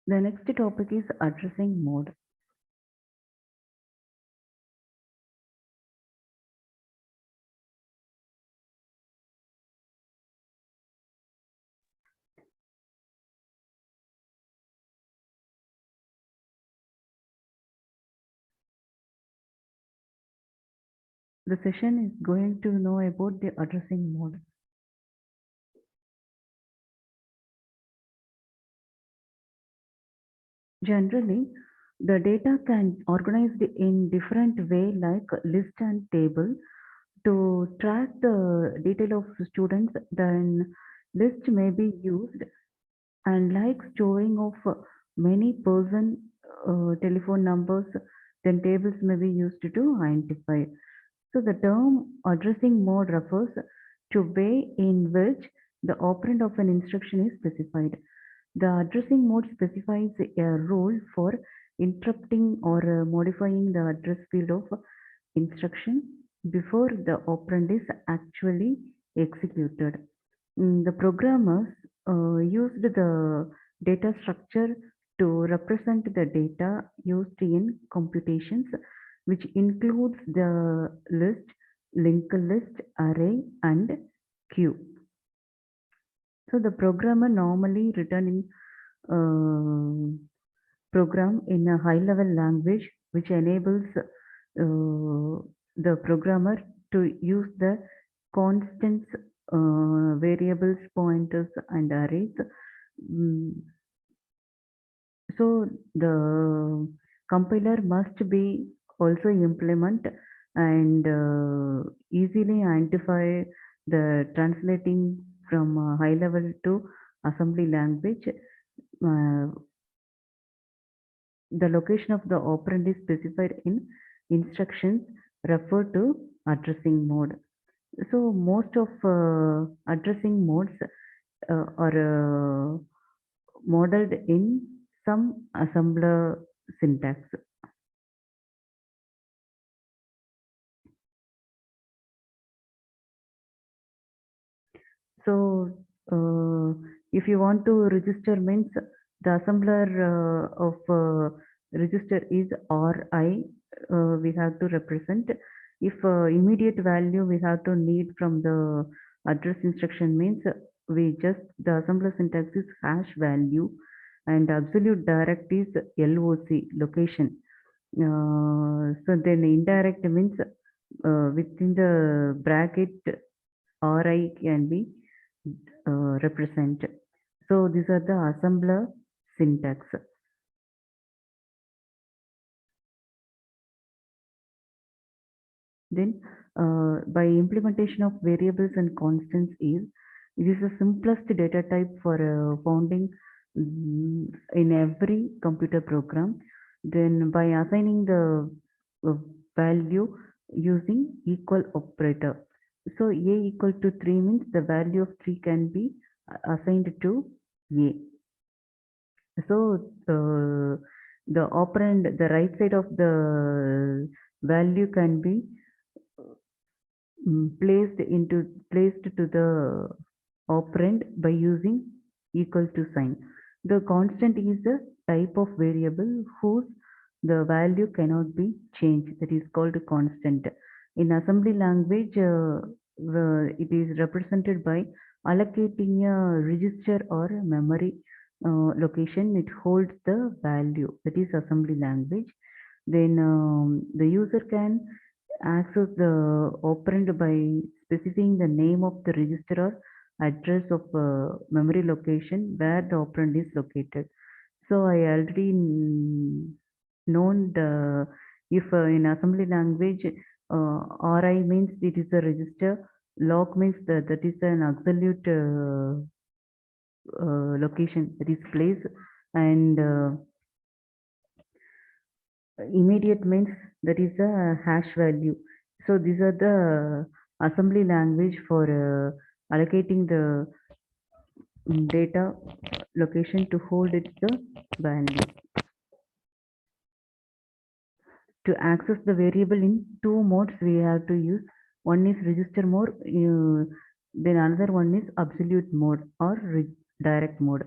The next topic is addressing mode. The session is going to know about the addressing mode. Generally, the data can organized in different way like list and table. To track the detail of students, then list may be used, and like storing of many person telephone numbers, then tables may be used to identify. So the term addressing mode refers to way in which the operand of an instruction is specified. The addressing mode specifies a rule for interrupting or modifying the address field of instruction before the operand is actually executed. The programmers used the data structure to represent the data used in computations, which includes the list, linked list, array, and queue. So the programmer normally written in program in a high level language which enables the programmer to use the constants, variables, pointers, and arrays. Mm, So the compiler must be also implement and easily identify the translating from high level to assembly language. Uh, the location of the operand is specified in instructions refer to addressing mode. So most of addressing modes are modeled in some assembler syntax. So if you want to register means the assembler of register is RI, we have to represent. If immediate value we have to need from the address instruction means we just the assembler syntax is hash value, and absolute direct is LOC location. So then indirect means within the bracket RI can be represent. So these are the assembler syntax. Then by implementation of variables and constants is it is the simplest data type for founding in every computer program. Then by assigning the uh, value using equal operator. So a equal to 3 means the value of 3 can be assigned to a. So the operand, the right side of the value can be placed to the operand by using equal to sign. The constant is the type of variable whose the value cannot be changed. That is called a constant. In assembly language, it is represented by allocating a register or a memory location. It holds the value. That is assembly language. Then the user can access the operand by specifying the name of the register or address of memory location where the operand is located. So I already known the if in assembly language RI means it is a register, lock means that is an absolute location that is place, and immediate means that is a hash value. So these are the assembly language for allocating the data location to hold its the value. To access the variable in two modes we have to use. One is register mode, then another one is absolute mode or direct mode.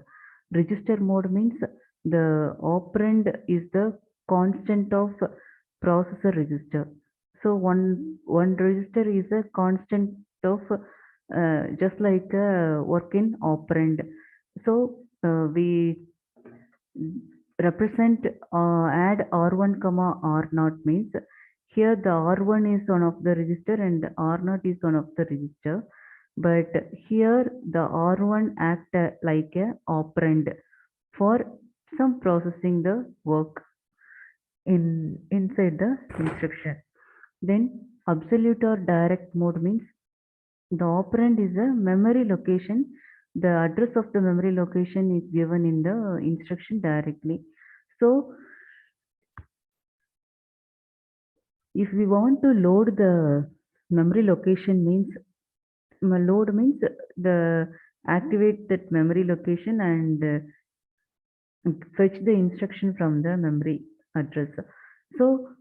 Register mode means The operand is the constant of processor register. So one register is a constant of just like work in operand. So we represent add r1 comma r0 means here the r1 is one of the register and r0 is one of the register, but here the r1 act like a operand for some processing the work inside the instruction. Then absolute or direct mode means the operand is a memory location. The address of the memory location is given in the instruction directly. So if we want to load the memory location means load means the activate that memory location and fetch the instruction from the memory address. So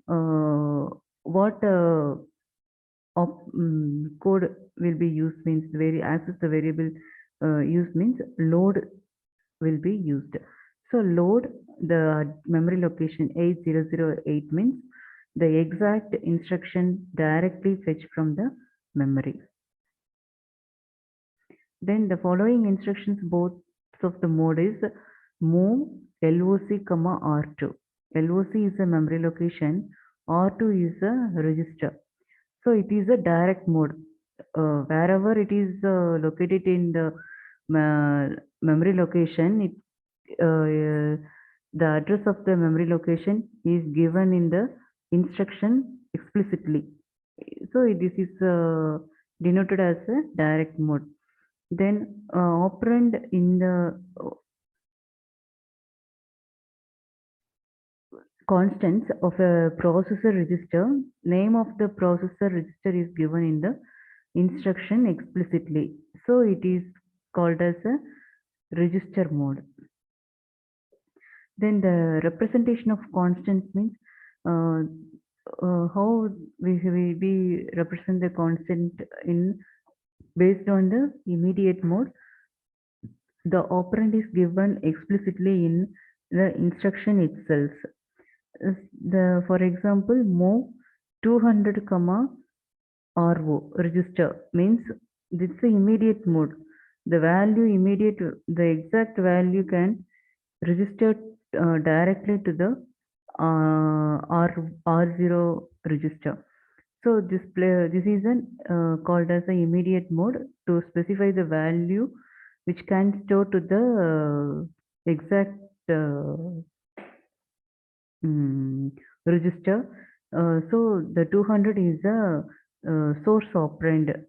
what code will be used means access the variable use means load will be used. So load the memory location 8008 means the exact instruction directly fetched from the memory. Then the following instructions both of the mode is move LOC comma R2. LOC is a memory location, R2 is a register. So it is a direct mode. Wherever it is located in the memory location, the address of the memory location is given in the instruction explicitly. So this is denoted as a direct mode. Then operand in the constants of a processor register, name of the processor register is given in the instruction explicitly. So it is called as a register mode. Then the representation of constants means uh, how we represent the constant in based on the immediate mode. The operand is given explicitly in the instruction itself. For example, move 200 comma RO register means this is the immediate mode. The exact value can register directly to the R0 register. So this is called as the immediate mode to specify the value which can store to the exact register. So the 200 is a source operand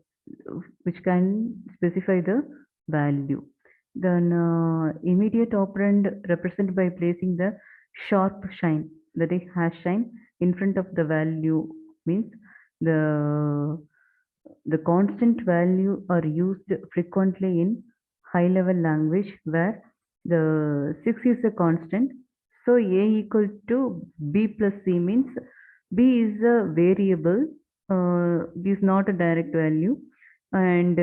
which can specify the value. Then immediate operand represented by placing the sharp shine, that is hash sign, in front of the value means the the constant value are used frequently in high level language where the 6 is a constant. So a equal to b plus c means b is a variable, is not a direct value, and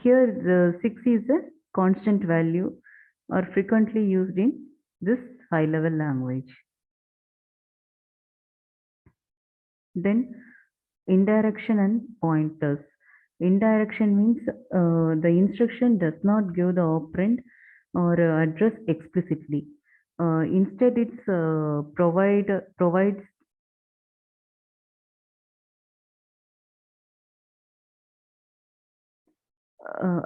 here the 6 is a constant value are frequently used in this high level language. Then indirection and pointers. Indirection means the instruction does not give the operand or address explicitly. Instead, it's provides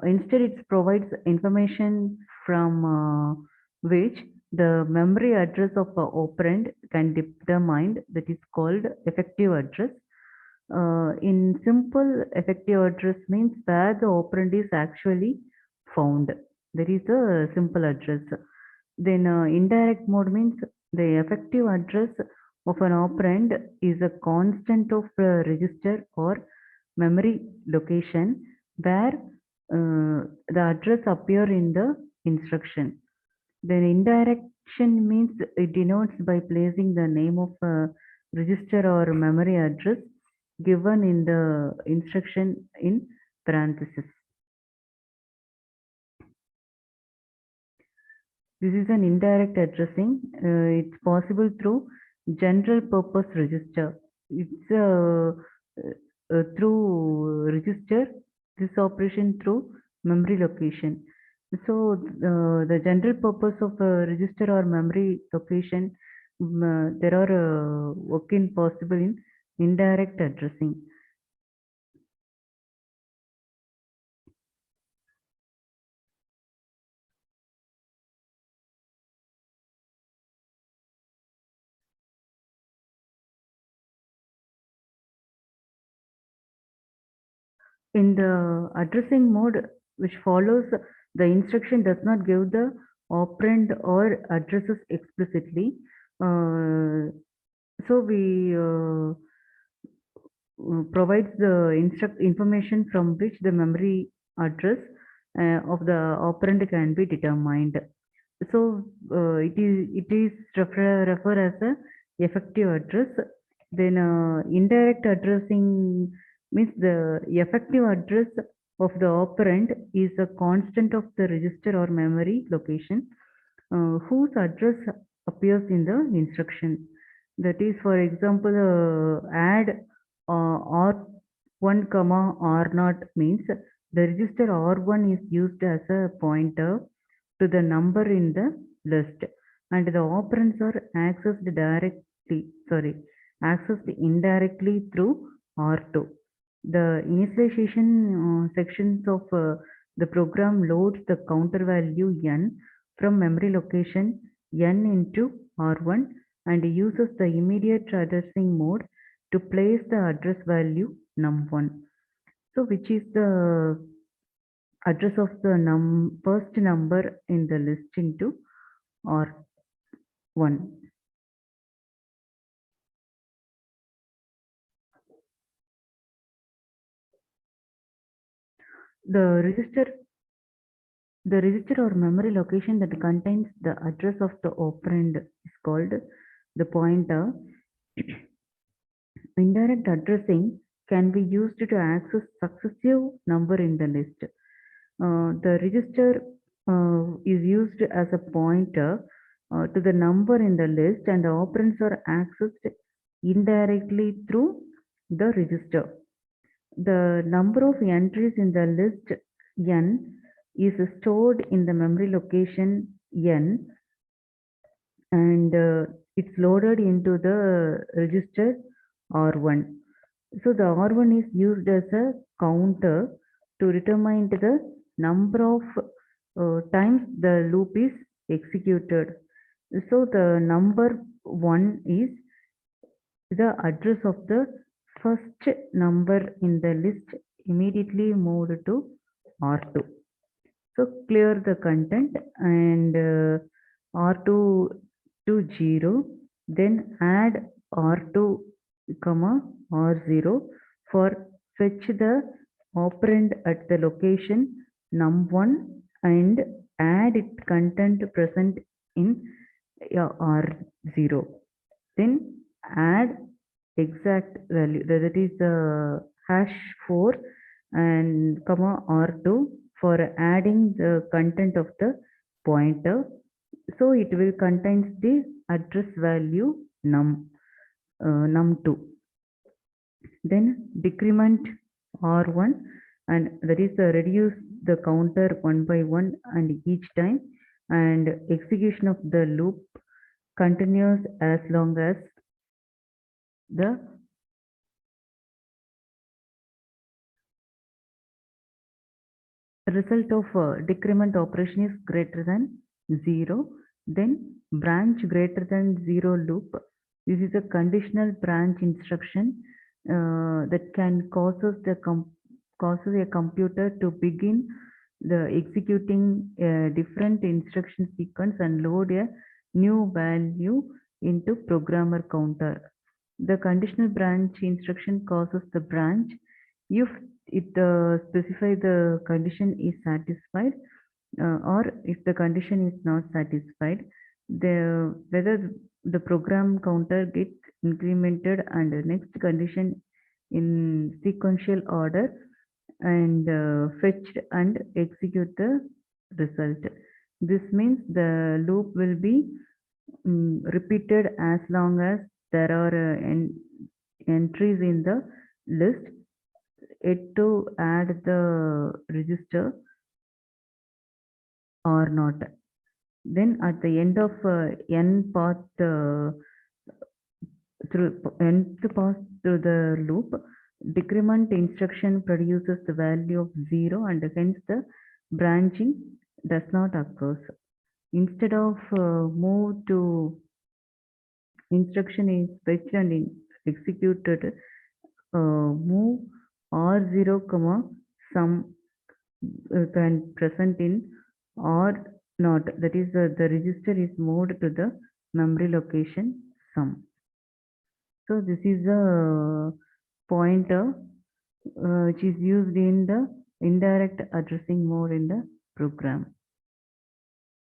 instead it provides information from which the memory address of a operand can be determined, that is called effective address. In simple, effective address means where the operand is actually found. There is a simple address. Then indirect mode means the effective address of an operand is a constant of register or memory location where the address appear in the instruction. Then indirection means it denotes by placing the name of a register or memory address given in the instruction in parentheses. This is an indirect addressing. It's possible through general purpose register. It's through register, this operation through memory location. So the general purpose of register or memory location, there are working possible in indirect addressing. In the addressing mode which follows, the instruction does not give the operand or addresses explicitly. So we provides the information from which the memory address of the operand can be determined. So it is refer as a effective address. Then indirect addressing means the effective address of the operand is a constant of the register or memory location whose address appears in the instruction. That is, for example, add R1 comma R0 means the register R1 is used as a pointer to the number in the list, and the operands are accessed indirectly through R2. The initialization sections of the program loads the counter value n from memory location n into R1 and uses the immediate addressing mode to place the address value num1. So which is the address of the first number in the list into R1. The register The register or memory location that contains the address of the operand is called the pointer. Indirect addressing can be used to access successive number in the list. The register is used as a pointer to the number in the list, and the operands are accessed indirectly through the register. The number of entries in the list n is stored in the memory location n, and it's loaded into the register R1. So the R1 is used as a counter to determine the number of times the loop is executed. So the number 1 is the address of the first number in the list immediately moved to R2. So clear the content and R2 to 0, then add R2 comma R0 for fetch the operand at the location num1 and add its content present in R0. Then add exact value, that is the hash 4 and comma R2 for adding the content of the pointer. So it will contains the address value num2. Then decrement R1, and that is reduce the counter one by one and each time, and execution of the loop continues as long as the result of decrement operation is greater than 0. Then branch greater than 0 loop. This is a conditional branch instruction that can causes a computer to begin the executing a different instruction sequence and load a new value into programmer counter. The conditional branch instruction causes the branch if it specify the condition is satisfied, or if the condition is not satisfied, whether the program counter gets incremented and the next condition in sequential order and fetched and execute the result. This means the loop will be repeated as long as there are entries in the list. It to add the register or not. Then at the end of n path through nth pass through the loop, decrement instruction produces the value of 0 and hence the branching does not occur. Instead of move to instruction is fetched and executed, move R0, sum can present in or not. That is, the register is moved to the memory location sum. So this is a pointer which is used in the indirect addressing mode in the program.